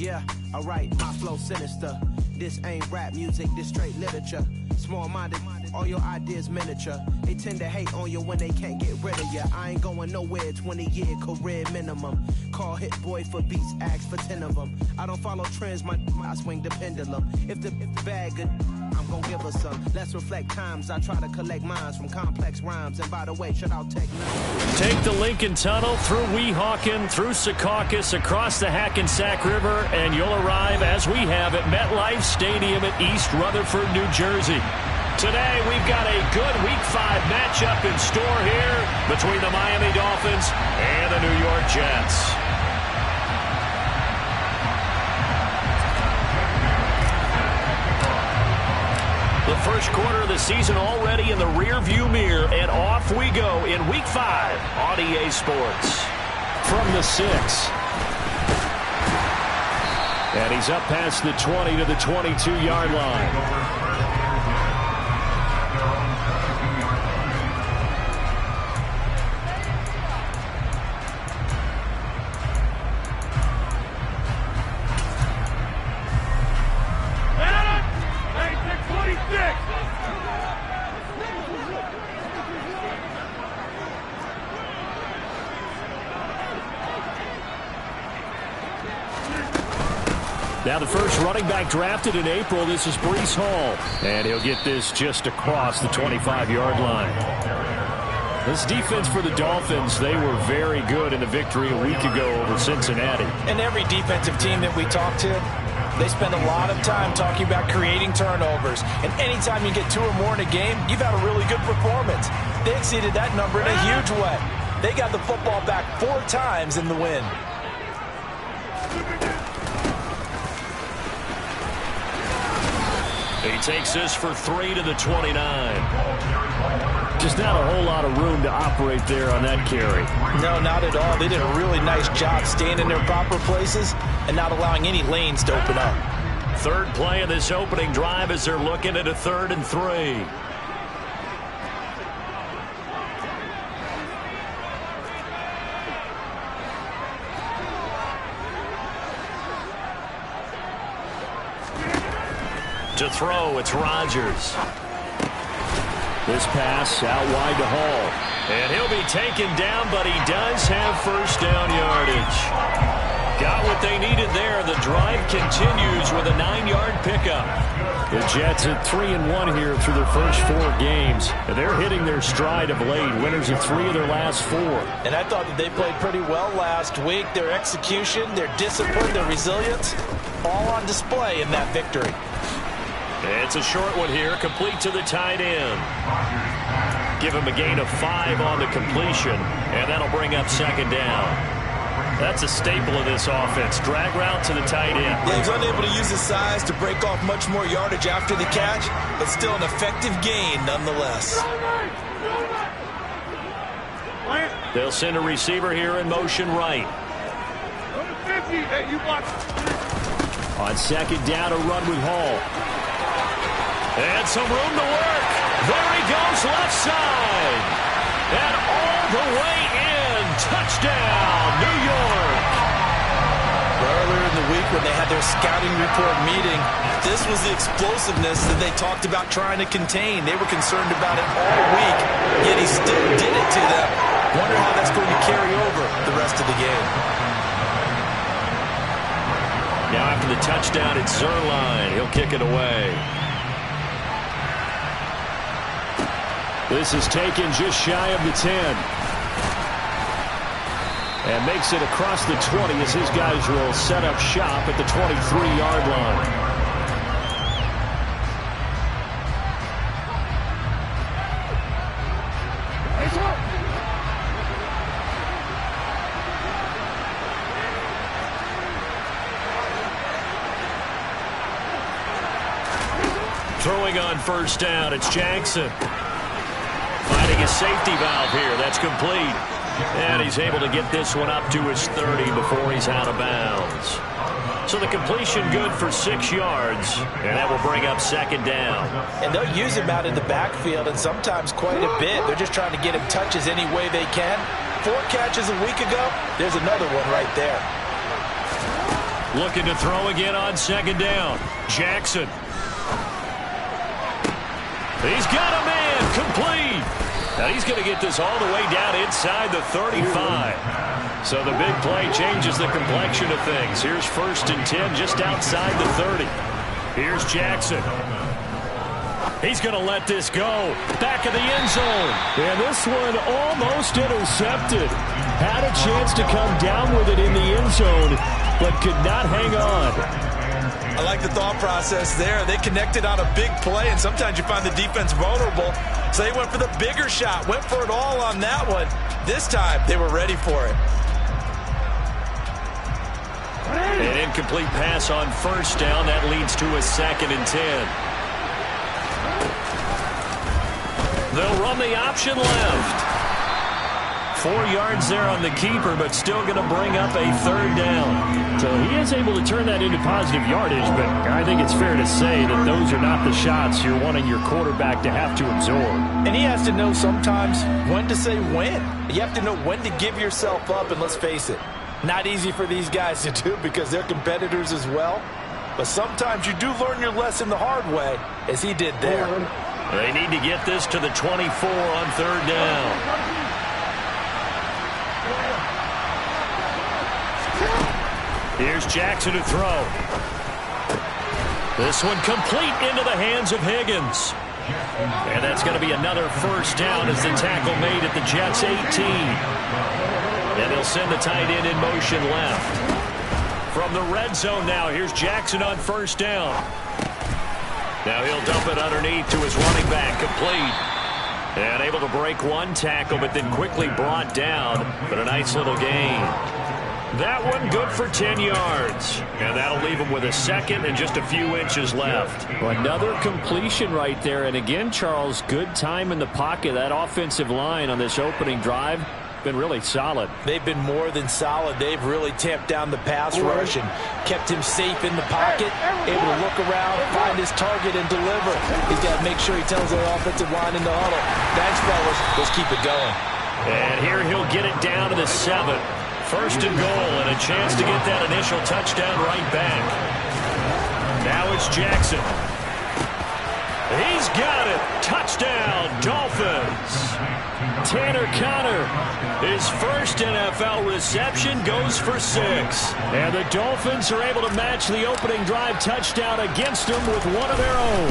Yeah, alright, my flow sinister. This ain't rap music, this straight literature. Small-minded, all your ideas miniature. They tend to hate on you when they can't get rid of you. I ain't going nowhere, 20-year career minimum. Call Hit Boy for beats, ask for 10 of them. I don't follow trends, I swing the pendulum. If the bag good, I'm gon' give her some. Let's reflect times, I try to collect minds from complex rhymes. And by the way, shout out Tech 9. Take the Lincoln Tunnel through Weehawken, through Secaucus, across the Hackensack River, and you'll arrive, as we have, at MetLife Stadium at East Rutherford, New Jersey. Today, we've got a good Week 5 matchup in store here between the Miami Dolphins and the New York Jets. The first quarter of the season already in the rearview mirror, and off we go in Week 5 on EA Sports. From the 6. And he's up past the 20 to the 22-yard line. Now the first running back drafted in April, this is Breece Hall. And he'll get this just across the 25-yard line. This defense for the Dolphins, they were very good in the victory a week ago over Cincinnati. And every defensive team that we talk to, they spend a lot of time talking about creating turnovers. And anytime you get 2 or more in a game, you've had a really good performance. They exceeded that number in a huge way. They got the football back 4 times in the win. He takes this for 3 to the 29. Just not a whole lot of room to operate there on that carry. No, not at all. They did a really nice job staying in their proper places and not allowing any lanes to open up. Third play of this opening drive as they're looking at a 3rd and 3. To throw, it's Rodgers. This pass out wide to Hall. And he'll be taken down, but he does have first down yardage. Got what they needed there. The drive continues with a 9-yard pickup. The Jets at 3-1 here through their first 4 games. And they're hitting their stride of late. Winners of 3 of their last 4. And I thought that they played pretty well last week. Their execution, their discipline, their resilience, all on display in that victory. It's a short one here, complete to the tight end. Give him a gain of 5 on the completion, and that'll bring up 2nd down. That's a staple of this offense. Drag route to the tight end. Yeah, he's unable to use his size to break off much more yardage after the catch, but still an effective gain nonetheless. They'll send a receiver here in motion right. On 2nd down, a run with Hall. And some room to work. There he goes, left side. And all the way in. Touchdown, New York. Earlier in the week when they had their scouting report meeting, this was the explosiveness that they talked about trying to contain. They were concerned about it all week, yet he still did it to them. Wonder how that's going to carry over the rest of the game. Now after the touchdown, it's Zerline. He'll kick it away. This is taken just shy of the 10. And makes it across the 20 as his guys will set up shop at the 23-yard line. Throwing on first down, it's Jackson. Finding a safety valve here. That's complete. And he's able to get this one up to his 30 before he's out of bounds. So the completion good for 6 yards, and that will bring up 2nd down. And they'll use him out in the backfield, and sometimes quite a bit. They're just trying to get him touches any way they can. 4 catches a week ago, there's another one right there. Looking to throw again on second down. Jackson. He's got a man. Complete. Now he's going to get this all the way down inside the 35. So the big play changes the complexion of things. Here's 1st and 10 just outside the 30. Here's Jackson. He's going to let this go. Back of the end zone. And this one almost intercepted. Had a chance to come down with it in the end zone, but could not hang on. I like the thought process there. They connected on a big play, and sometimes you find the defense vulnerable. So they went for the bigger shot, went for it all on that one. This time, they were ready for it. An incomplete pass on 1st down. That leads to a 2nd and 10. They'll run the option left. 4 yards there on the keeper, but still going to bring up a 3rd down. So he is able to turn that into positive yardage, but I think it's fair to say that those are not the shots you're wanting your quarterback to have to absorb. And he has to know sometimes when to say when. You have to know when to give yourself up, and let's face it, not easy for these guys to do because they're competitors as well. But sometimes you do learn your lesson the hard way, as he did there. They need to get this to the 24 on 3rd down. Here's Jackson to throw. This one complete into the hands of Higgins. And that's going to be another 1st down as the tackle made at the Jets' 18. And they'll send the tight end in motion left. From the red zone now, here's Jackson on 1st down. Now he'll dump it underneath to his running back, complete. And able to break one tackle, but then quickly brought down. But a nice little gain. That one good for 10 yards. And that'll leave him with a 2nd and just a few inches left. Well, another completion right there. And again, Charles, good time in the pocket. That offensive line on this opening drive been really solid. They've been more than solid. They've really tamped down the pass rush and kept him safe in the pocket, able to look around, find his target, and deliver. He's got to make sure he tells the offensive line in the huddle, thanks, fellas, let's keep it going. And here he'll get it down to the 7. 1st and goal, and a chance to get that initial touchdown right back. Now it's Jackson. He's got it. Touchdown, Dolphins. Tanner Conner, his 1st NFL reception, goes for 6. And the Dolphins are able to match the opening drive touchdown against them with one of their own.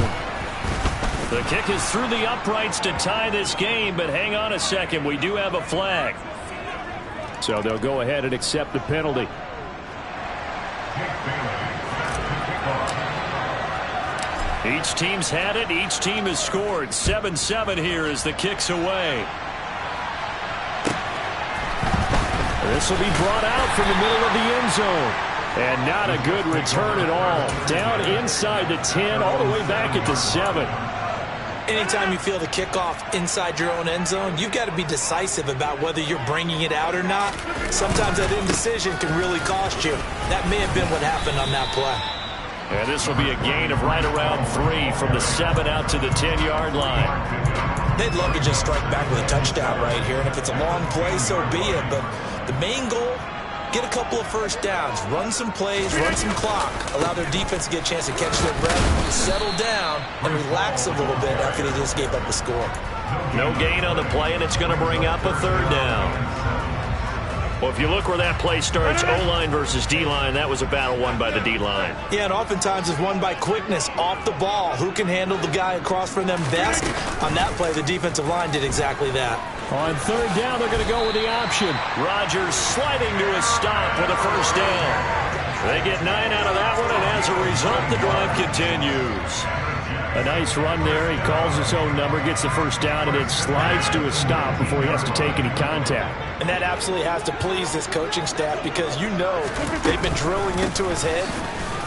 The kick is through the uprights to tie this game, but hang on a second. We do have a flag. So they'll go ahead and accept the penalty. Each team's had it. Each team has scored. 7-7 here as the kick's away. This will be brought out from the middle of the end zone. And not a good return at all. Down inside the 10, all the way back at the 7. Anytime you feel the kickoff inside your own end zone, you've got to be decisive about whether you're bringing it out or not. Sometimes that indecision can really cost you. That may have been what happened on that play. And this will be a gain of right around 3 from the 7 out to the 10-yard line. They'd love to just strike back with a touchdown right here, and if it's a long play, so be it. But the main goal, get a couple of 1st downs, run some plays, run some clock, allow their defense to get a chance to catch their breath, settle down, and relax a little bit after they just gave up the score. No gain on the play, and it's going to bring up a 3rd down. Well, if you look where that play starts, O-line versus D-line, that was a battle won by the D-line. Yeah, and oftentimes it's won by quickness off the ball. Who can handle the guy across from them best? On that play, the defensive line did exactly that. On 3rd down, they're going to go with the option. Rodgers sliding to a stop with a 1st down. They get 9 out of that one, and as a result, the drive continues. A nice run there. He calls his own number, gets the 1st down, and then slides to a stop before he has to take any contact. And that absolutely has to please this coaching staff because you know they've been drilling into his head.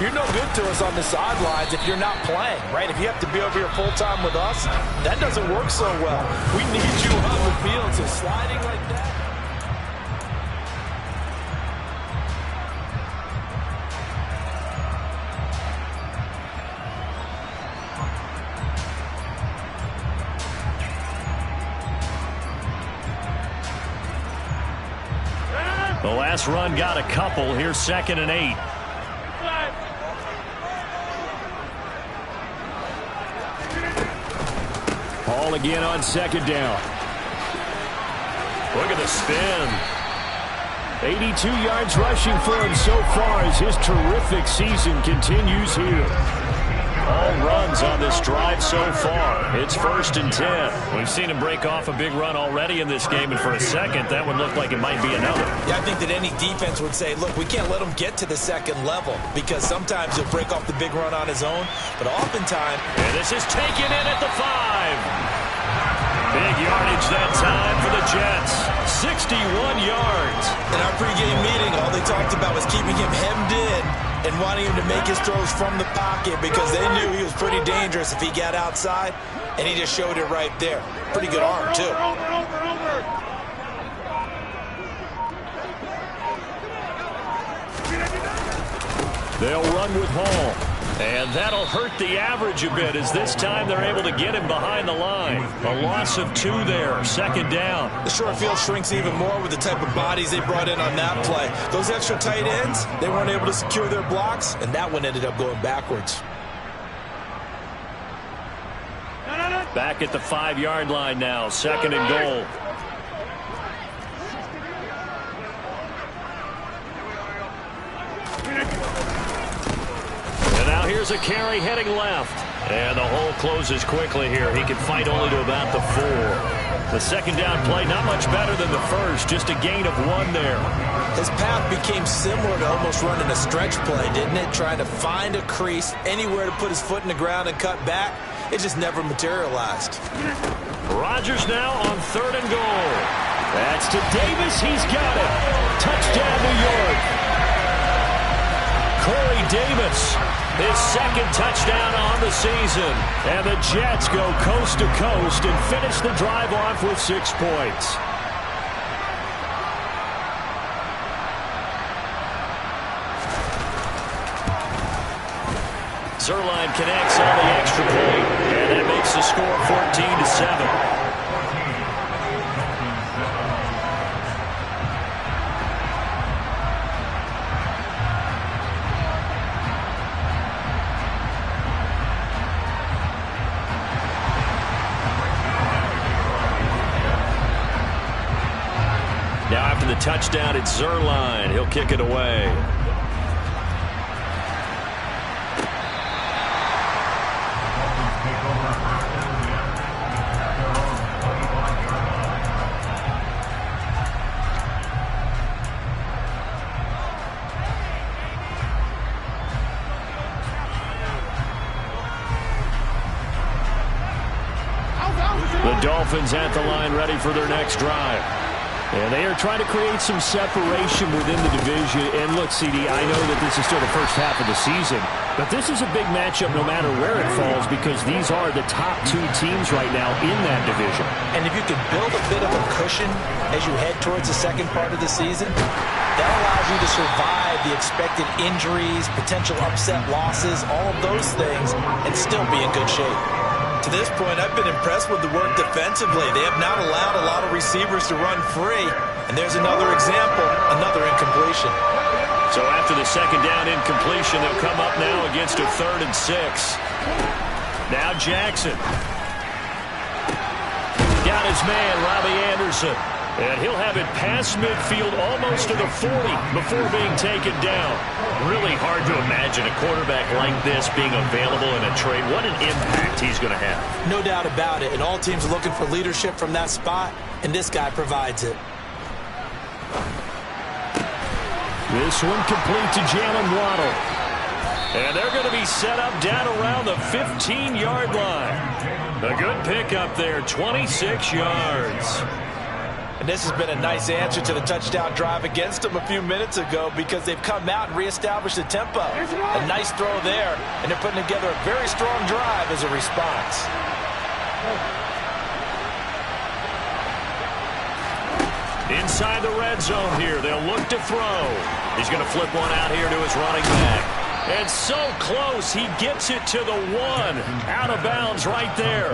You're no good to us on the sidelines if you're not playing, right? If you have to be over here full-time with us, that doesn't work so well. We need you on the field, so sliding like that. The last run got a couple. Here's 2nd and 8. Ball again on second down. Look at the spin. 82 yards rushing for him so far as his terrific season continues here. All runs on this drive so far. It's 1st and 10. We've seen him break off a big run already in this game, and for a second, that would look like it might be another. Yeah, I think that any defense would say, look, we can't let him get to the second level because sometimes he'll break off the big run on his own, but oftentimes... And this is taken in at the 5. Big yardage that time for the Jets. 61 yards. In our pregame meeting, all they talked about was keeping him hemmed in and wanting him to make his throws from the pocket because they knew he was pretty dangerous if he got outside, and he just showed it right there. Pretty good arm, too. They'll run with Hall. And that'll hurt the average a bit as this time they're able to get him behind the line. A loss of 2 there, 2nd down. The short field shrinks even more with the type of bodies they brought in on that play. Those extra tight ends, they weren't able to secure their blocks, and that one ended up going backwards. Back at the 5-yard line now, 2nd and goal. Here's a carry heading left. And the hole closes quickly here. He can fight only to about the 4. The 2nd down play, not much better than the first. Just a gain of 1 there. His path became similar to almost running a stretch play, didn't it? Trying to find a crease, anywhere to put his foot in the ground and cut back. It just never materialized. Rodgers now on 3rd and goal. That's to Davis. He's got it. Touchdown, New York. Corey Davis. His 2nd touchdown on the season. And the Jets go coast to coast and finish the drive off with 6 points. Zerline connects on the extra point. And that makes the score 14-7. The touchdown, it's Zerline. He'll kick it away. The Dolphins at the line ready for their next drive. And they are trying to create some separation within the division. And look, CD, I know that this is still the first half of the season, but this is a big matchup no matter where it falls because these are the top 2 teams right now in that division. And if you can build a bit of a cushion as you head towards the second part of the season, that allows you to survive the expected injuries, potential upset losses, all of those things, and still be in good shape. To this point, I've been impressed with the work defensively. They have not allowed a lot of receivers to run free. And there's another example, another incompletion. So after the 2nd down incompletion, they'll come up now against a 3rd and 6. Now Jackson. Got his man, Robbie Anderson. And he'll have it past midfield almost to the 40 before being taken down. Really hard to imagine a quarterback like this being available in a trade. What an impact he's going to have. No doubt about it. And all teams are looking for leadership from that spot, and this guy provides it. This one complete to Jalen Waddle. And they're going to be set up down around the 15-yard line. A good pickup there, 26 yards. And this has been a nice answer to the touchdown drive against them a few minutes ago because they've come out and reestablished the tempo. A nice throw there, and they're putting together a very strong drive as a response. Inside the red zone here, they'll look to throw. He's going to flip one out here to his running back. And so close, he gets it to the 1. Out of bounds right there.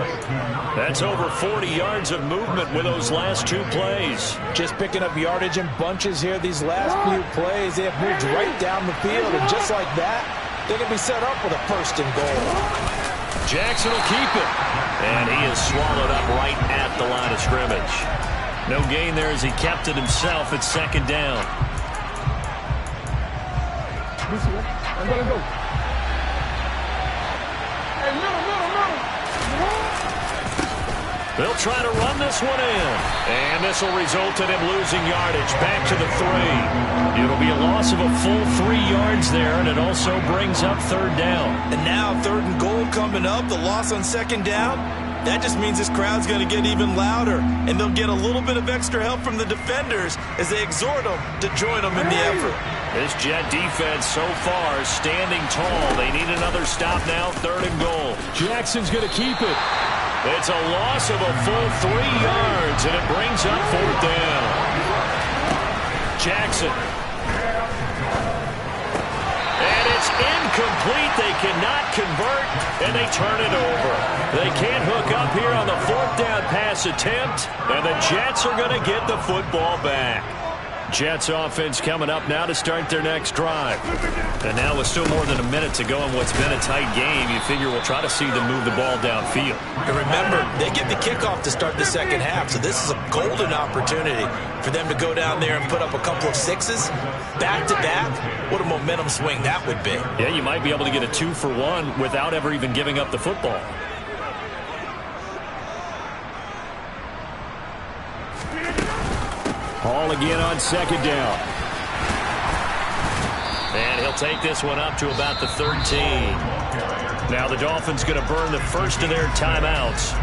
That's over 40 yards of movement with those last 2 plays. Just picking up yardage in bunches here these last few plays. They have moved right down the field, and just like that, they're going to be set up with a 1st and goal. Jackson will keep it. And he is swallowed up right at the line of scrimmage. No gain there as he kept it himself at second down. I'm going to go. Hey, They'll try to run this one in. And this will result in him losing yardage back to the 3. It'll be a loss of a full 3 yards there, and it also brings up third down. And now 3rd and goal coming up, the loss on second down. That just means this crowd's going to get even louder, and they'll get a little bit of extra help from the defenders as they exhort them to join them in the effort. This Jet defense so far standing tall. They need another stop now, 3rd and goal. Jackson's going to keep it. It's a loss of a full 3 yards, and it brings up 4th down. Jackson. And it's incomplete. They cannot convert, and they turn it over. They can't hook up here on the 4th down pass attempt, and the Jets are going to get the football back. Jets offense coming up now to start their next drive. And now with still more than a minute to go in what's been a tight game, you figure we'll try to see them move the ball downfield. And remember, they get the kickoff to start the second half, so this is a golden opportunity for them to go down there and put up a couple of 6s back-to-back. What a momentum swing that would be. Yeah, you might be able to get a 2-for-1 without ever even giving up the football. Hall again on second down. And he'll take this one up to about the 13. Now the Dolphins going to burn the first of their timeouts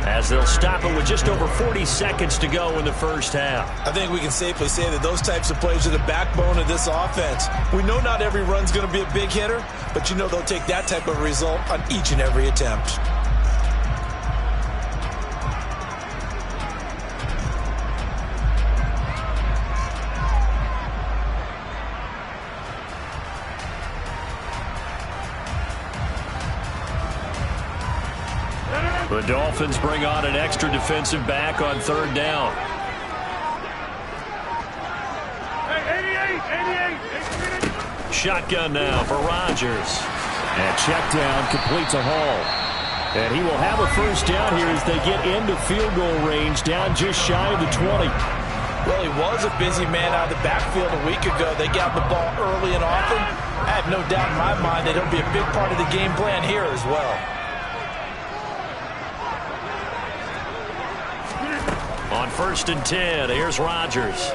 as they'll stop it with just over 40 seconds to go in the first half. I think we can safely say that those types of plays are the backbone of this offense. We know not every run's going to be a big hitter, but you know they'll take that type of result on each and every attempt. The Dolphins bring on an extra defensive back on 3rd down. Shotgun now for Rodgers. And check down complete to Hall. And he will have a first down here as they get into field goal range, down just shy of the 20. Well, he was a busy man out of the backfield a week ago. They got the ball early and often. I have no doubt in my mind that it'll be a big part of the game plan here as well. On 1st and 10, here's Rodgers.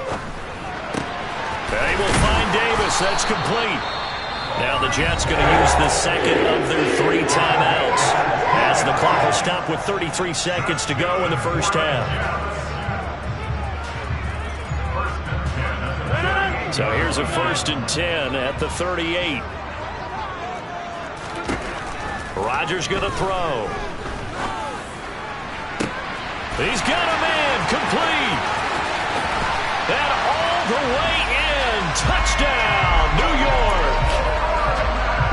They will find Davis. That's complete. Now the Jets going to use the second of their 3 timeouts as the clock will stop with 33 seconds to go in the first half. So here's a 1st and 10 at the 38. Rodgers going to throw. He's got a man, complete. And all the way in, touchdown, New York.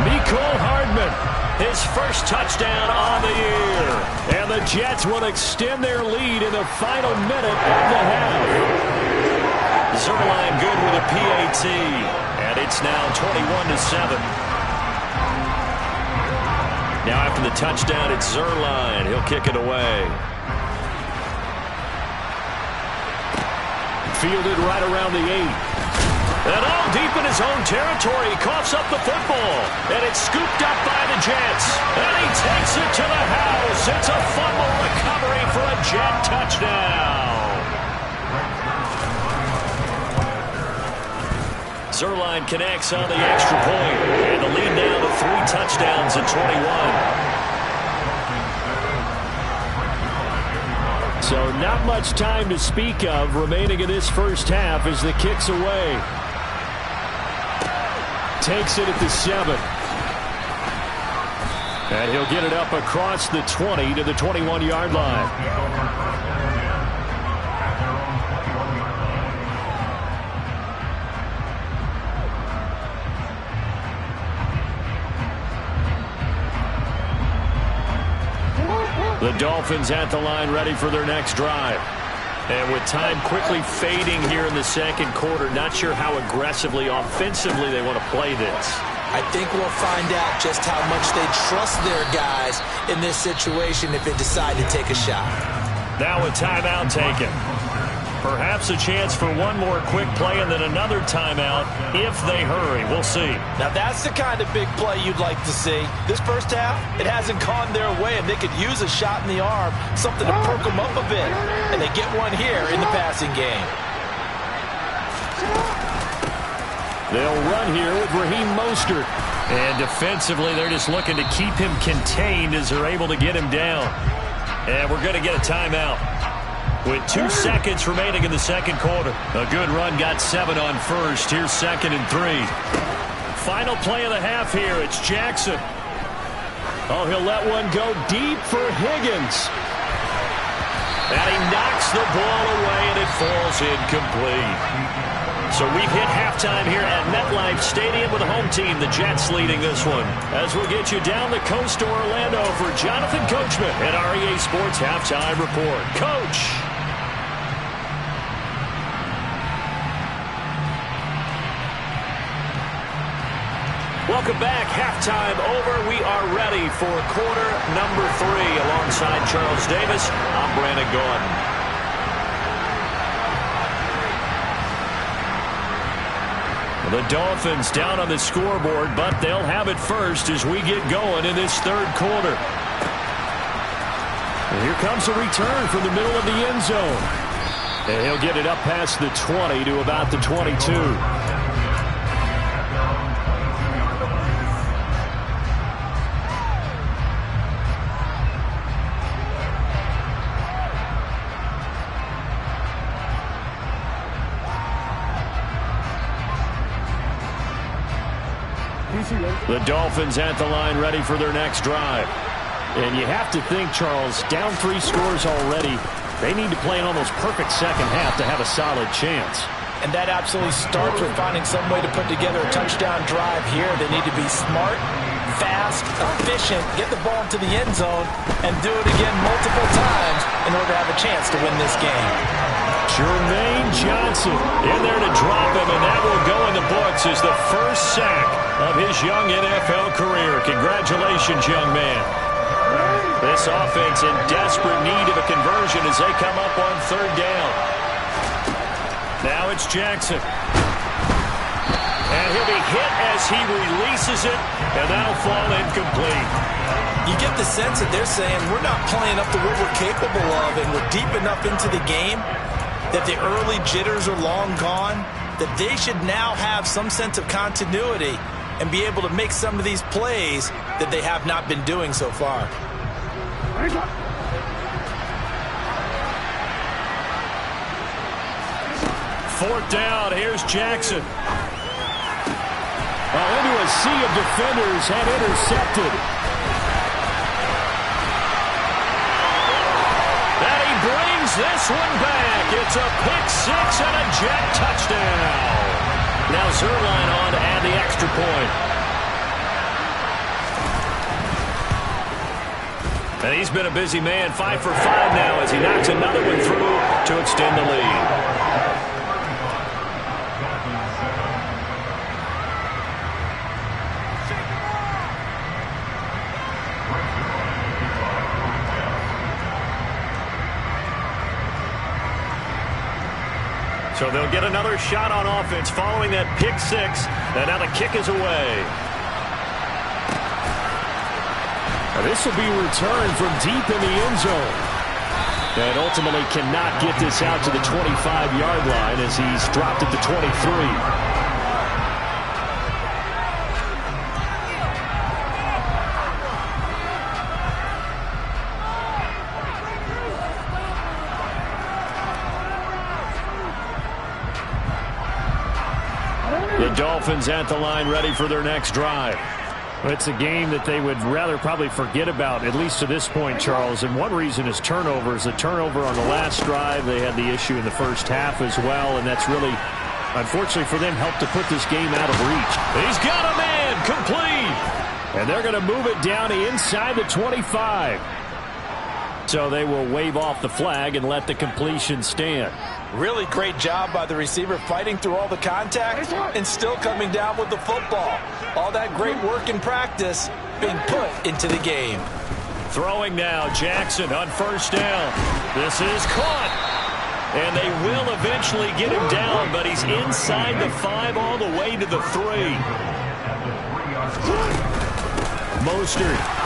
Mecole Hardman, his first touchdown on the year. And the Jets will extend their lead in the final minute of the half. Zerline good with a PAT, and it's now 21-7. Now after the touchdown, it's Zerline. He'll kick it away. Fielded right around the 8. And all deep in his own territory, he coughs up the football. And it's scooped up by the Jets. And he takes it to the house. It's a fumble recovery for a Jet touchdown. Zerline connects on the extra point. And the lead now to 3 touchdowns at 21. So not much time to speak of remaining in this first half as the kick's away. Takes it at the 7. And he'll get it up across the 20 to the 21-yard line. The Dolphins at the line ready for their next drive. And with time quickly fading here in the second quarter, not sure how aggressively, offensively they want to play this. I think we'll find out just how much they trust their guys in this situation if they decide to take a shot. Now a timeout taken. Perhaps a chance for one more quick play and then another timeout if they hurry. We'll see. Now that's the kind of big play you'd like to see. This first half, it hasn't gone their way, and they could use a shot in the arm, something to perk them up a bit. And they get one here in the passing game. They'll run here with Raheem Mostert. And defensively, they're just looking to keep him contained as they're able to get him down. And we're going to get a timeout with 2 seconds remaining in the second quarter. A good run, got 7 on first. Here's 2nd and 3. Final play of the half here. It's Jackson. Oh, he'll let one go deep for Higgins. And he knocks the ball away, and it falls incomplete. So we've hit halftime here at MetLife Stadium with the home team, the Jets, leading this one. As we'll get you down the coast to Orlando for Jonathan Coachman at REA Sports Halftime Report. Coach. Welcome back. Halftime over. We are ready for quarter number 3. Alongside Charles Davis, I'm Brandon Gordon. The Dolphins down on the scoreboard, but they'll have it first as we get going in this third quarter. And here comes a return from the middle of the end zone. And he'll get it up past the 20 to about the 22. The Dolphins at the line ready for their next drive. And you have to think, Charles, down 3 scores already. They need to play an almost perfect second half to have a solid chance. And that absolutely starts with finding some way to put together a touchdown drive here. They need to be smart, fast, efficient, get the ball into the end zone, and do it again multiple times in order to have a chance to win this game. Jermaine Johnson in there to drop him, and that will go in the books as the first sack of his young NFL career. Congratulations, young man. This offense in desperate need of a conversion as they come up on 3rd down. Now it's Jackson. And he'll be hit as he releases it, and that'll fall incomplete. You get the sense that they're saying we're not playing up to what we're capable of, and we're deep enough into the game that the early jitters are long gone, that they should now have some sense of continuity and be able to make some of these plays that they have not been doing so far. 4th down, here's Jackson. Well, into a sea of defenders and intercepted. And he brings this one back. It's a pick-6 and a Jet touchdown. Now Zerline on to add the extra point. And he's been a busy man, 5 for 5 now as he knocks another one through to extend the lead. So they'll get another shot on offense following that pick-6, and now the kick is away. Now this will be returned from deep in the end zone. And ultimately cannot get this out to the 25-yard line as he's dropped at the 23. The Dolphins at the line ready for their next drive. It's a game that they would rather probably forget about, at least to this point, Charles. And one reason is turnovers. The turnover on the last drive, they had the issue in the first half as well. And that's really, unfortunately for them, helped to put this game out of reach. He's got a man, complete. And they're going to move it down inside the 25. So they will wave off the flag and let the completion stand. Really great job by the receiver fighting through all the contact and still coming down with the football. All that great work in practice being put into the game. Throwing now, Jackson on first down. This is caught. And they will eventually get him down, but he's inside the 5 all the way to the 3. Mostert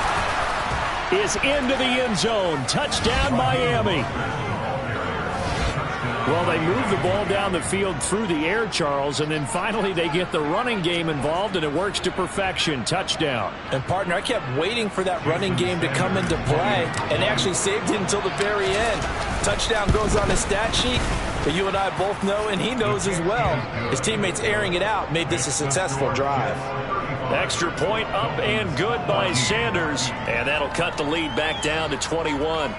is into the end zone. Touchdown, Miami. Well, they move the ball down the field through the air, Charles, and then finally they get the running game involved, and it works to perfection. Touchdown. And, partner, I kept waiting for that running game to come into play, and actually saved it until the very end. Touchdown goes on his stat sheet, but you and I both know, and he knows as well, his teammates airing it out made this a successful drive. Extra point up and good by Sanders, and that'll cut the lead back down to 21.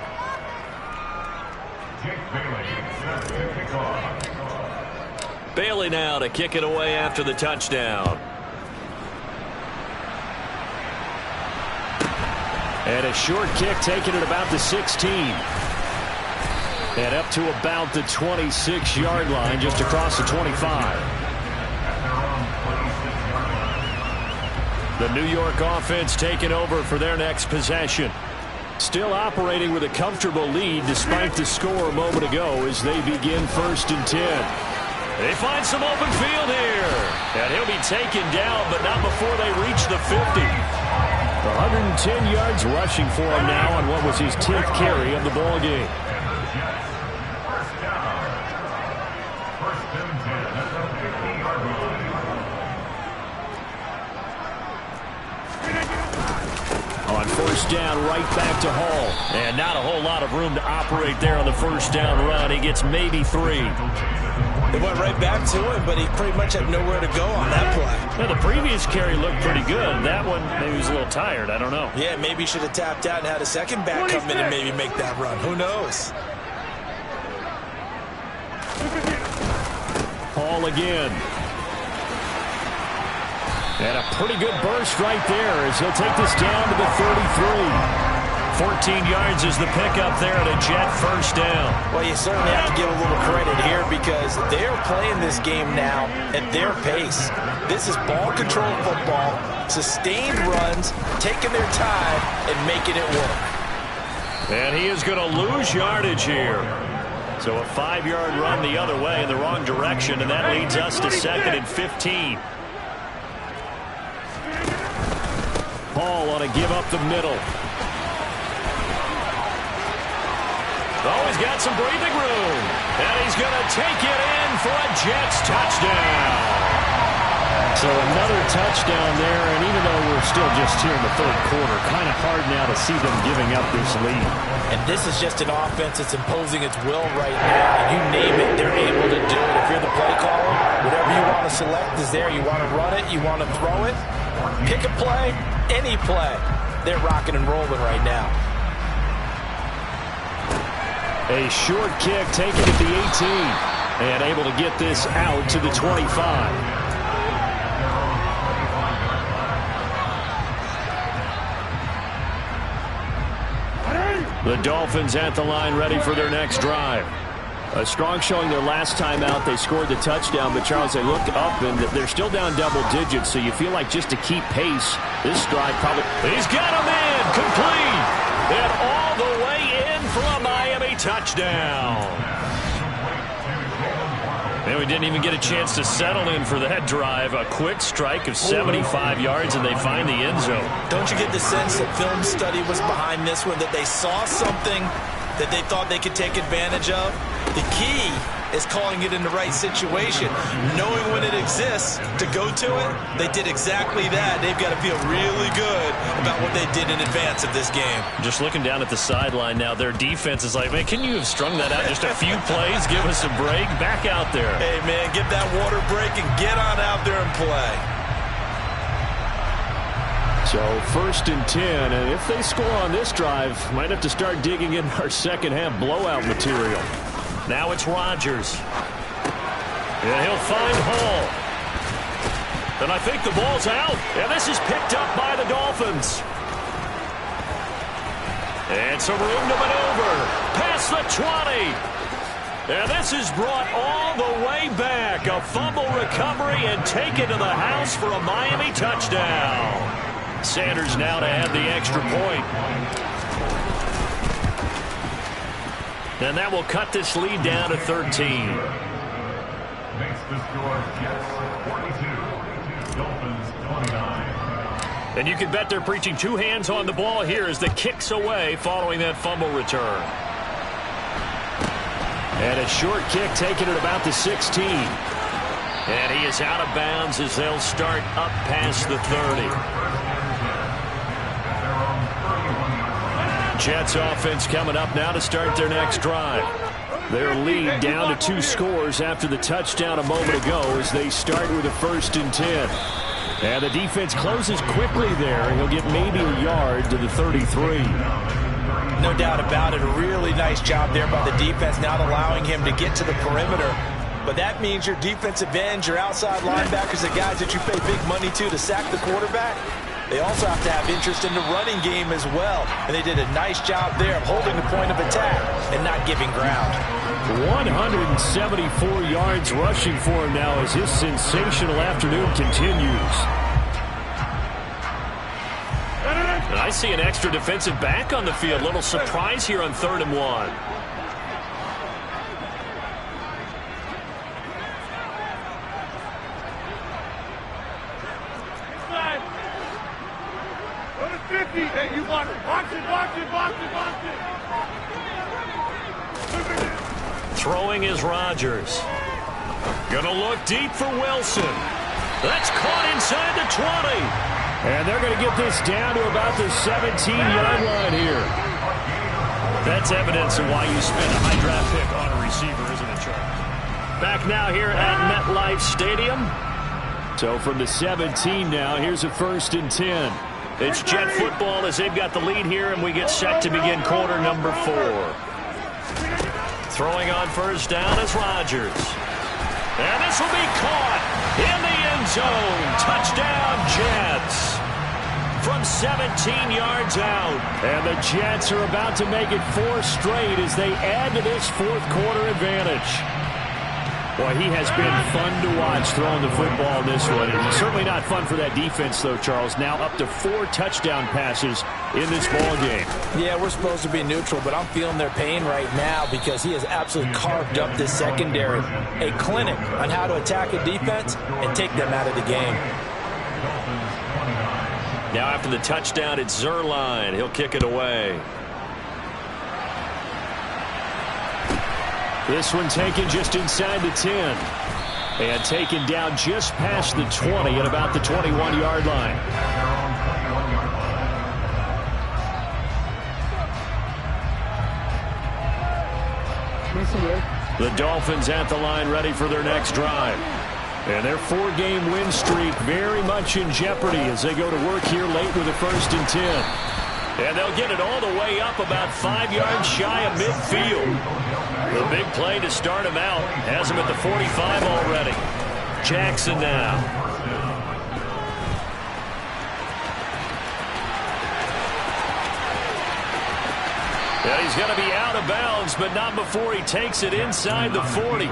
Bailey now to kick it away after the touchdown. And a short kick taken at about the 16. And up to about the 26-yard line, just across the 25. The New York offense taking over for their next possession. Still operating with a comfortable lead despite the score a moment ago as they begin 1st and 10. They find some open field here. And he'll be taken down, but not before they reach the 50. 110 yards rushing for him now on what was his 10th carry of the ball game. On first down, right back to Hall. And not a whole lot of room to operate there on the first down run. He gets maybe 3. They went right back to him, but he pretty much had nowhere to go on that play. Now, the previous carry looked pretty good. That one, maybe he was a little tired. I don't know. Yeah, maybe he should have tapped out and had a second back come in and maybe make that run. Who knows? Hall again. And a pretty good burst right there as he'll take this down to the 33. 14 yards is the pickup there at a Jet first down. Well, you certainly have to give a little credit here because they're playing this game now at their pace. This is ball control football, sustained runs, taking their time and making it work. And he is going to lose yardage here. So a 5-yard run the other way in the wrong direction, and that leads us to 2nd and 15. Hall on a give up the middle. Oh, he's got some breathing room. And he's going to take it in for a Jets touchdown. So another touchdown there, and even though we're still just here in the 3rd quarter, kind of hard now to see them giving up this lead. And this is just an offense that's imposing its will right now. You name it, they're able to do it. If you're the play caller, whatever you want to select is there. You want to run it, you want to throw it, pick a play, any play. They're rocking and rolling right now. A short kick taken at the 18 and able to get this out to the 25. The Dolphins at the line ready for their next drive. A strong showing their last time out. They scored the touchdown, but Charles, they look up and they're still down double digits, so you feel like just to keep pace, this drive probably... He's got him in, complete, and all the way in for a Miami touchdown. And we didn't even get a chance to settle in for that drive. A quick strike of 75 yards, and they find the end zone. Don't you get the sense that film study was behind this one, that they saw something that they thought they could take advantage of? The key is calling it in the right situation, knowing when it exists to go to it. They did exactly that. They've got to feel really good about what they did in advance of this game. Just looking down at the sideline now, their defense is like, man, can you have strung that out just a few plays? Give us a break. Back out there. Hey, man, get that water break and get on out there and play. So 1st and 10, and if they score on this drive, might have to start digging in our second half blowout material. Now it's Rodgers. And he'll find Hall. And I think the ball's out. And this is picked up by the Dolphins. And some room to maneuver. Past the 20. And this is brought all the way back. A fumble recovery and taken to the house for a Miami touchdown. Sanders now to add the extra point. And that will cut this lead down to 13. Makes the score Jets 42, Dolphins 29. And you can bet they're preaching two hands on the ball here as the kick's away following that fumble return. And a short kick taken at about the 16. And he is out of bounds as they'll start up past the 30. Jets offense coming up now to start their next drive. Their lead down to 2 scores after the touchdown a moment ago as they start with a 1st and 10. And the defense closes quickly there. He'll get maybe a yard to the 33. No doubt about it. A really nice job there by the defense, not allowing him to get to the perimeter. But that means your defensive ends, your outside linebackers, the guys that you pay big money to sack the quarterback, they also have to have interest in the running game as well. And they did a nice job there of holding the point of attack and not giving ground. 174 yards rushing for him now as his sensational afternoon continues. And I see an extra defensive back on the field. Little surprise here on 3rd and 1. Hey, you watch it, watch it, watch it, watch it, watch it. Throwing is Rodgers. Gonna look deep for Wilson. That's caught inside the 20. And they're gonna get this down to about the 17-yard line here. That's evidence of why you spend a high draft pick on a receiver, isn't it, Charles? Back now here at MetLife Stadium. So from the 17 now, here's a 1st and 10. It's Jet football as they've got the lead here, and we get set to begin quarter number 4. Throwing on 1st down is Rodgers. And this will be caught in the end zone. Touchdown, Jets. From 17 yards out. And the Jets are about to make it 4 straight as they add to this 4th quarter advantage. Boy, he has been fun to watch throwing the football in this one. It's certainly not fun for that defense, though, Charles. Now up to 4 touchdown passes in this ball game. Yeah, we're supposed to be neutral, but I'm feeling their pain right now because he has absolutely carved up this secondary. A clinic on how to attack a defense and take them out of the game. Now after the touchdown, it's Zerline. He'll kick it away. This one taken just inside the 10. And taken down just past the 20 at about the 21-yard line. The Dolphins at the line ready for their next drive. And their 4-game win streak very much in jeopardy as they go to work here late with a 1st and 10. And they'll get it all the way up about 5 yards shy of midfield. The big play to start him out has him at the 45 already. Jackson now. And he's going to be out of bounds, but not before he takes it inside the 40.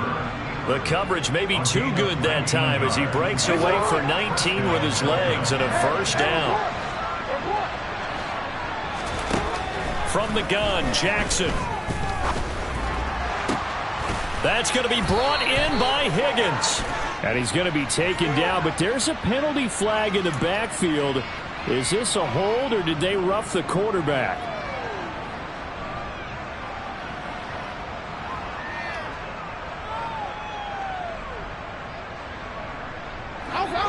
The coverage may be too good that time as he breaks away for 19 with his legs and a 1st down. From the gun, Jackson. That's going to be brought in by Higgins. And he's going to be taken down, but there's a penalty flag in the backfield. Is this a hold, or did they rough the quarterback?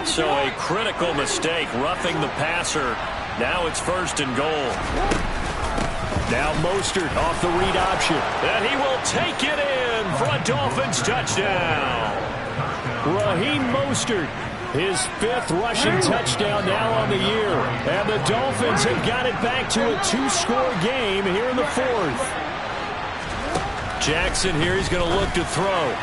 So a critical mistake, roughing the passer. Now it's 1st and goal. Now Mostert off the read option. And he will take it in for a Dolphins touchdown. Raheem Mostert, his 5th rushing touchdown now on the year. And the Dolphins have got it back to a 2-score game here in the 4th. Jackson here, he's going to look to throw.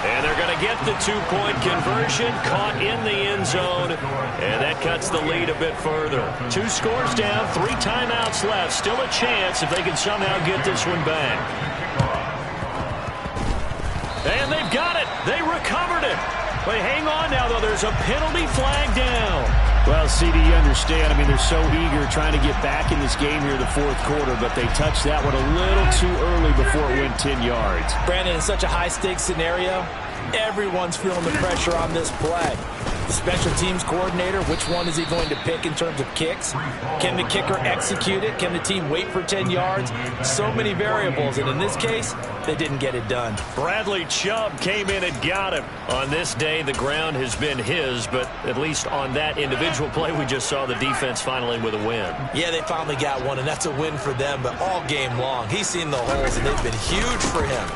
And they're going to get the two-point conversion, caught in the end zone, and that cuts the lead a bit further. 2 scores down, 3 timeouts left. Still a chance if they can somehow get this one back. And they've got it. They recovered it. But hang on now, though. There's a penalty flag down. Well, CD, you understand. I mean, they're so eager trying to get back in this game here in the fourth quarter, but they touched that one a little too early before it went 10 yards. Brandon, in such a high-stakes scenario, everyone's feeling the pressure on this play. The special teams coordinator, which one is he going to pick in terms of kicks? Can the kicker execute it? Can the team wait for 10 yards? So many variables, and in this case, they didn't get it done. Bradley Chubb came in and got him. On this day, the ground has been his, but at least on that individual play, we just saw the defense finally with a win. Yeah, they finally got one, and that's a win for them, but all game long, he's seen the holes, and they've been huge for him.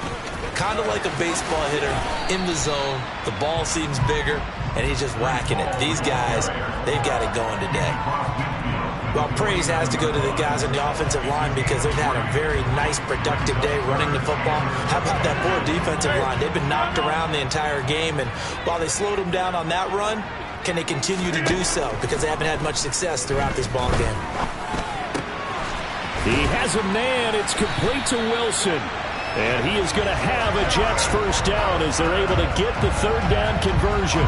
Kind of like a baseball hitter in the zone. The ball seems bigger, and he's just whacking it. These guys, they've got it going today. Well, praise has to go to the guys on the offensive line because they've had a very nice, productive day running the football. How about that poor defensive line? They've been knocked around the entire game, and while they slowed them down on that run, can they continue to do so? Because they haven't had much success throughout this ball game. He has a man. It's complete to Wilson. And he is going to have a Jets first down as they're able to get the third down conversion.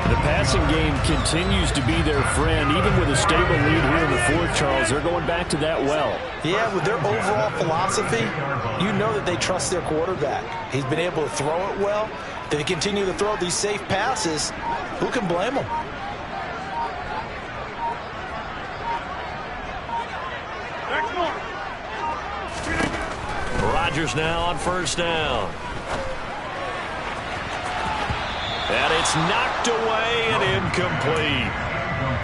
The passing game continues to be their friend. Even with a stable lead here in the fourth, Charles, they're going back to that well. Yeah, with their overall philosophy, you know that they trust their quarterback. He's been able to throw it well. They continue to throw these safe passes. Who can blame them? Rodgers now on first down. And it's knocked away and incomplete.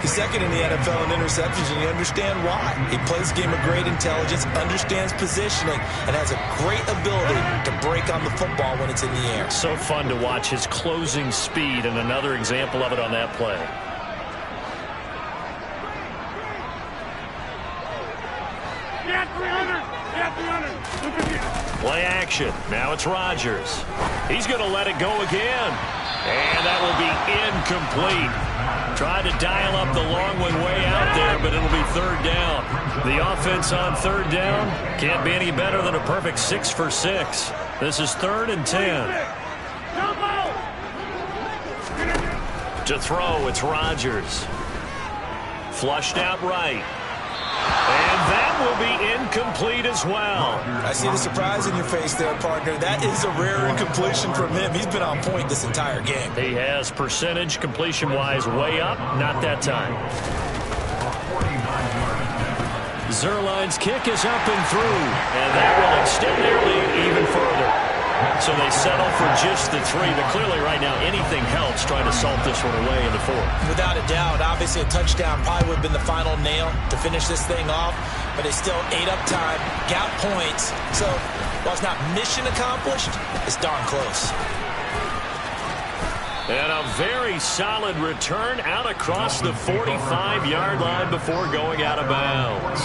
He's second in the NFL in interceptions, and you understand why. He plays a game of great intelligence, understands positioning, and has a great ability to break on the football when it's in the air. So fun to watch his closing speed, and another example of it on that play. Play action. Now it's Rodgers. He's going to let it go again. And that will be incomplete. Tried to dial up the long one way out there, but it'll be third down. The offense on third down can't be any better than a perfect 6 for 6. This is 3rd and 10. To throw, it's Rodgers. Flushed out right. And that will be incomplete as well. I see the surprise in your face there, partner. That is a rare incompletion from him. He's been on point this entire game. He has percentage completion-wise way up. Not that time. Zerline's kick is up and through. And that will extend their lead even further. So they settle for just the 3, but clearly right now anything helps trying to salt this one away in the 4th. Without a doubt, obviously a touchdown probably would have been the final nail to finish this thing off, but they still ate up time, got points. So while it's not mission accomplished, it's darn close. And a very solid return out across the 45-yard line before going out of bounds.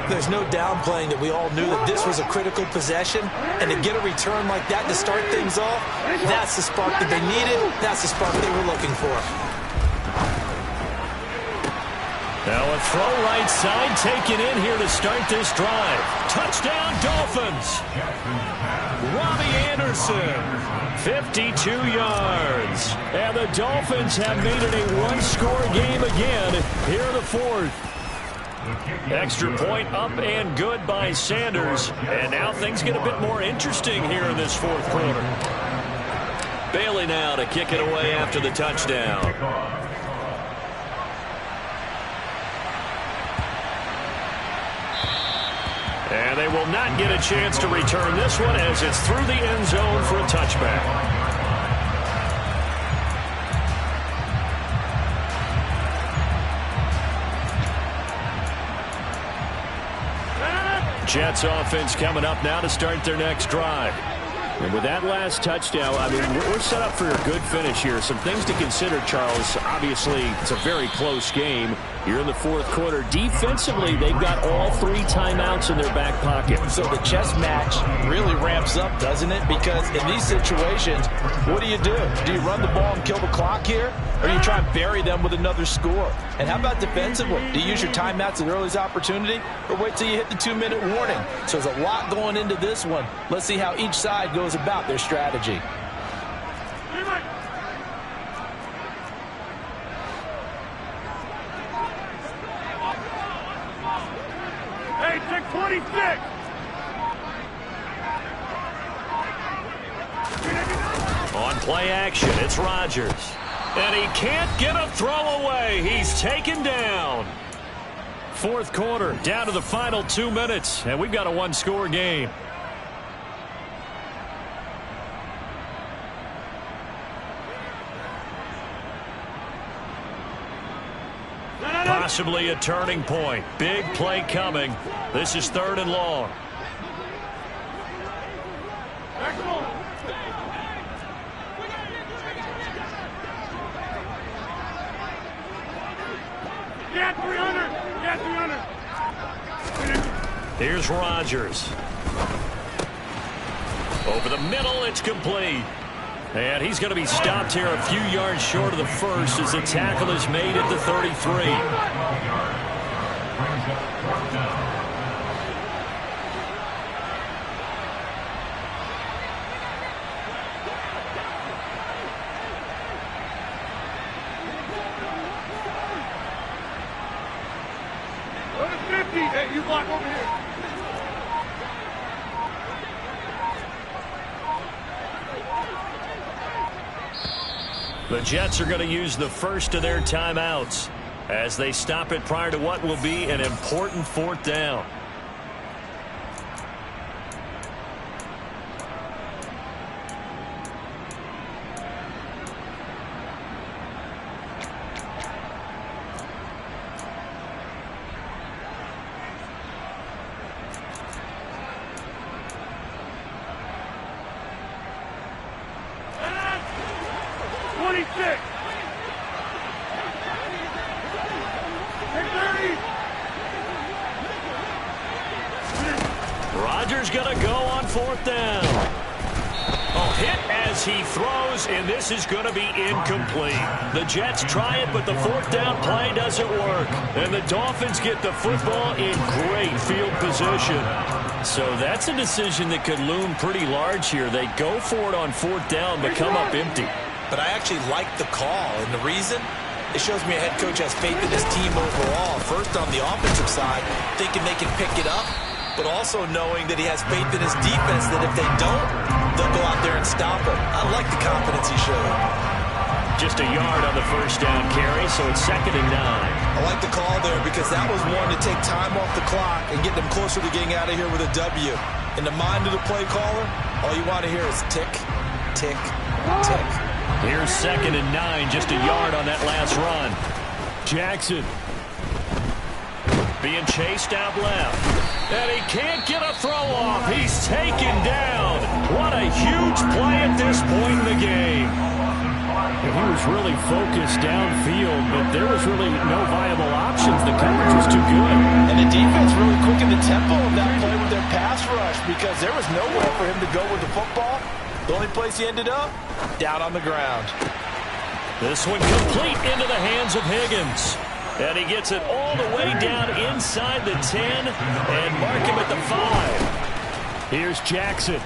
There's no downplaying that we all knew that this was a critical possession, and to get a return like that to start things off, that's the spark that they needed, that's the spark they were looking for. Now a throw right side taken in here to start this drive. Touchdown Dolphins! Robbie Anderson, 52 yards. And the Dolphins have made it a one-score game again here in the 4th. Extra point up and good by Sanders. And now things get a bit more interesting here in this 4th quarter. Bailey now to kick it away after the touchdown. And they will not get a chance to return this one as it's through the end zone for a touchback. Jets offense coming up now to start their next drive. And with that last touchdown, I mean, we're set up for a good finish here. Some things to consider, Charles. Obviously, it's a very close game. You're in the fourth quarter. Defensively, they've got all 3 timeouts in their back pocket. So the chess match really ramps up, doesn't it? Because in these situations, what do? Do you run the ball and kill the clock here? Or do you try and bury them with another score? And how about defensively? Do you use your timeouts at the earliest opportunity? Or wait till you hit the 2-minute warning? So there's a lot going into this one. Let's see how each side goes about their strategy. Hey, check 26. On play action, it's Rodgers. And he can't get a throw away. He's taken down. Fourth quarter, down to the final 2 minutes, and we've got a 1-score game. Possibly a turning point. Big play coming. This is 3rd and long. Get 300. Get 300. Here's Rodgers. Over the middle, it's complete. And he's going to be stopped here a few yards short of the first as the tackle is made at the 33. Go to 50. Hey, you block over here. The Jets are going to use the first of their timeouts as they stop it prior to what will be an important 4th down. Rodgers going to go on 4th down. Hit as he throws, and this is going to be incomplete. The Jets try it, but the 4th down play doesn't work. And the Dolphins get the football in great field position. So that's a decision that could loom pretty large here. They go for it on 4th down, but come up empty. But I actually like the call, and the reason? It shows me a head coach has faith in his team overall. First on the offensive side, thinking they can pick it up, but also knowing that he has faith in his defense that if they don't, they'll go out there and stop him. I like the confidence he showed. Just a yard on the first down carry, so it's 2nd and 9. I like the call there because that was one to take time off the clock and get them closer to getting out of here with a W. In the mind of the play caller, all you want to hear is tick, tick, tick. Here's 2nd and 9, just a yard on that last run. Jackson being chased out left. And he can't get a throw off. He's taken down. What a huge play at this point in the game. And he was really focused downfield, but there was really no viable options. The coverage was too good. And the defense really quickened the tempo of that play with their pass rush because there was nowhere for him to go with the football. The only place he ended up, down on the ground. This one complete into the hands of Higgins. And he gets it all the way down inside the 10 and mark him at the 5. Here's Jackson.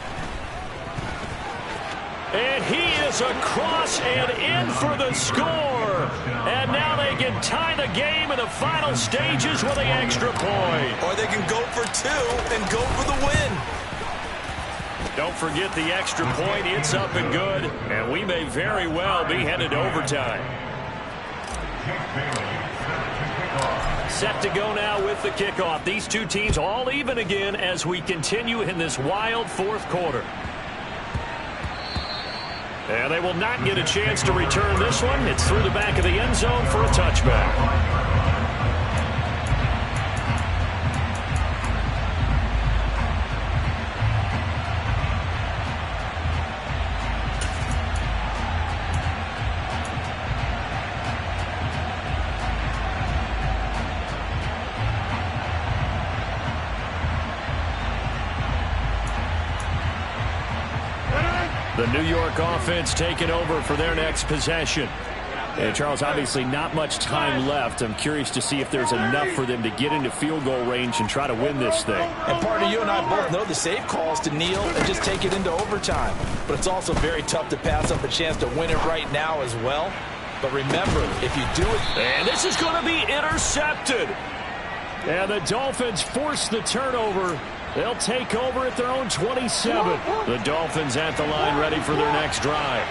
And he is across and in for the score. And now they can tie the game in the final stages with the extra point. Or they can go for 2 and go for the win. Don't forget the extra point. It's up and good. And we may very well be headed to overtime. Set to go now with the kickoff. These two teams all even again as we continue in this wild 4th quarter. And they will not get a chance to return this one. It's through the back of the end zone for a touchback. The New York offense taking over for their next possession. And Charles, obviously not much time left. I'm curious to see if there's enough for them to get into field goal range and try to win this thing. And partner, you and I both know the safe calls to kneel and just take it into overtime. But it's also very tough to pass up a chance to win it right now as well. But remember, if you do it... And this is going to be intercepted. And the Dolphins force the turnover. They'll take over at their own 27. The Dolphins at the line ready for their next drive.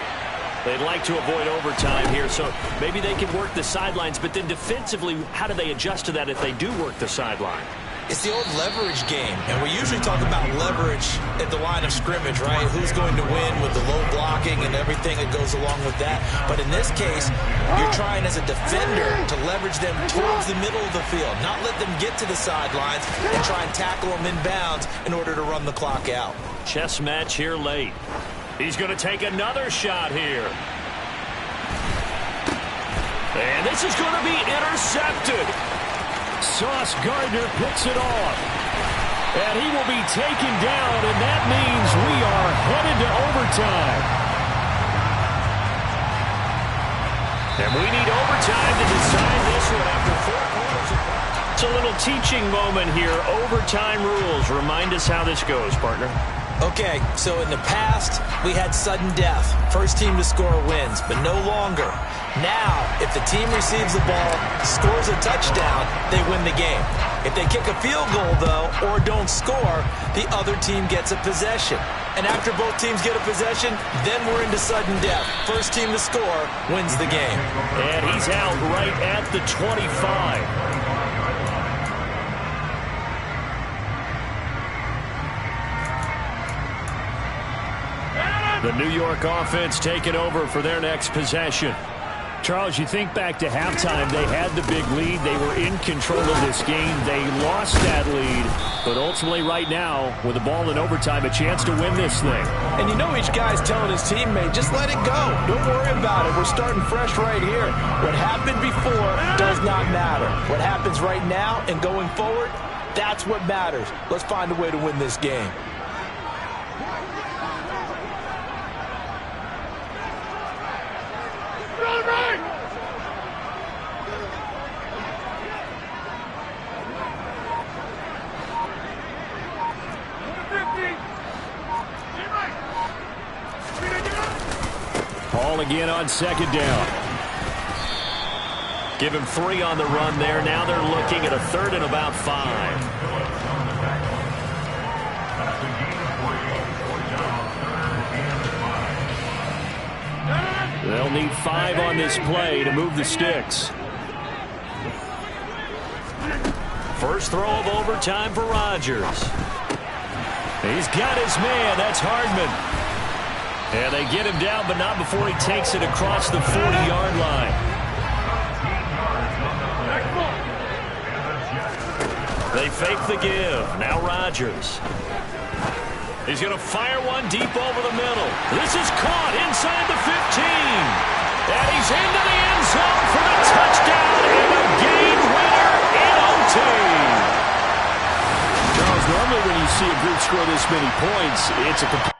They'd like to avoid overtime here, so maybe they can work the sidelines, but then defensively, how do they adjust to that if they do work the sideline? It's the old leverage game, and we usually talk about leverage at the line of scrimmage, right? Who's going to win with the low blocking and everything that goes along with that. But in this case, you're trying as a defender to leverage them towards the middle of the field, not let them get to the sidelines and try and tackle them inbounds in order to run the clock out. Chess match here late. He's going to take another shot here. And this is going to be intercepted. Sauce Gardner picks it off. And he will be taken down, and that means we are headed to overtime. And we need overtime to decide this one after 4 quarters. It's a little teaching moment here. Overtime rules. Remind us how this goes, partner. Okay, so in the past, we had sudden death. First team to score wins, but no longer. Now, if the team receives the ball, scores a touchdown, they win the game. If they kick a field goal, though, or don't score, the other team gets a possession. And after both teams get a possession, then we're into sudden death. First team to score wins the game. And he's out right at the 25. The New York offense taking over for their next possession. Charles, you think back to halftime, they had the big lead. They were in control of this game. They lost that lead. But ultimately right now, with the ball in overtime, a chance to win this thing. And you know each guy's telling his teammate, just let it go. Don't worry about it. We're starting fresh right here. What happened before does not matter. What happens right now and going forward, that's what matters. Let's find a way to win this game. Ball again on second down. Give him 3 on the run there. Now they're looking at a 3rd and about 5. They'll need 5 on this play to move the sticks. First throw of overtime for Rodgers. He's got his man. That's Hardman. And they get him down, but not before he takes it across the 40-yard line. They fake the give. Now Rodgers. He's going to fire one deep over the middle. This is caught inside the 15. And he's into the end zone for the touchdown and a game winner in OT. Charles, normally when you see a group score this many points, it's a